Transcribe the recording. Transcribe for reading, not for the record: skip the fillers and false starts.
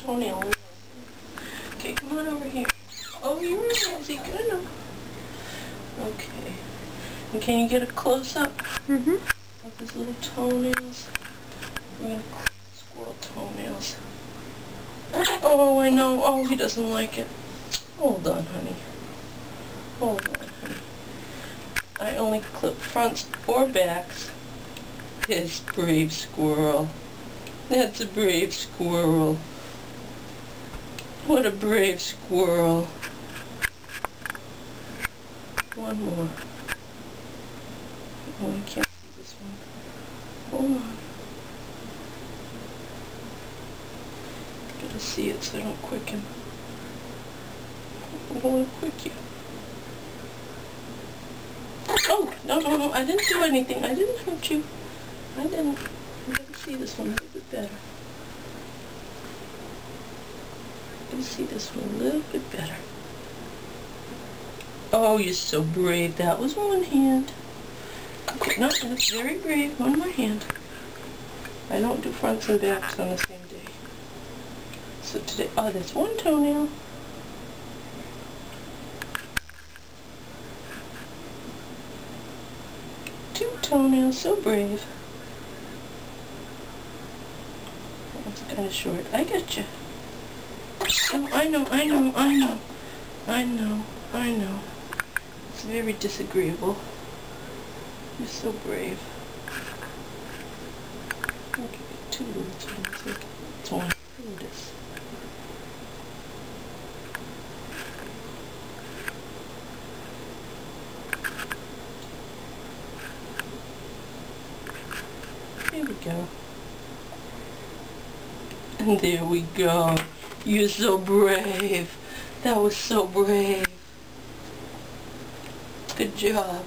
toenail. Okay, come on over here. Oh, you're in. Is he good enough? Okay. And can you get a close-up of his little toenails? We're going to squirrel toenails. Oh, I know. Oh, he doesn't like it. Hold on, honey. Hold on, honey. I only clip fronts or backs. His brave squirrel. That's a brave squirrel. What a brave squirrel. One more. Oh, I can't see this one. Hold on. Gotta see it so I don't quicken. I don't want to quick you. Oh, no, I didn't do anything. I didn't hurt you. I didn't. I gotta see this one a little bit better. I gotta see this one a little bit better. Oh, you're so brave. That was one hand. Okay, no, that's very brave. One more hand. I don't do fronts and backs on the same day. So today, oh, that's one toenail. Two toenails, so brave. That's kind of short. I got you. Oh, I know. It's very disagreeable. You're so brave. I'll give you two little toenails. It's one. Look at this. There we go. And there we go. You're so brave. That was so brave. Good job.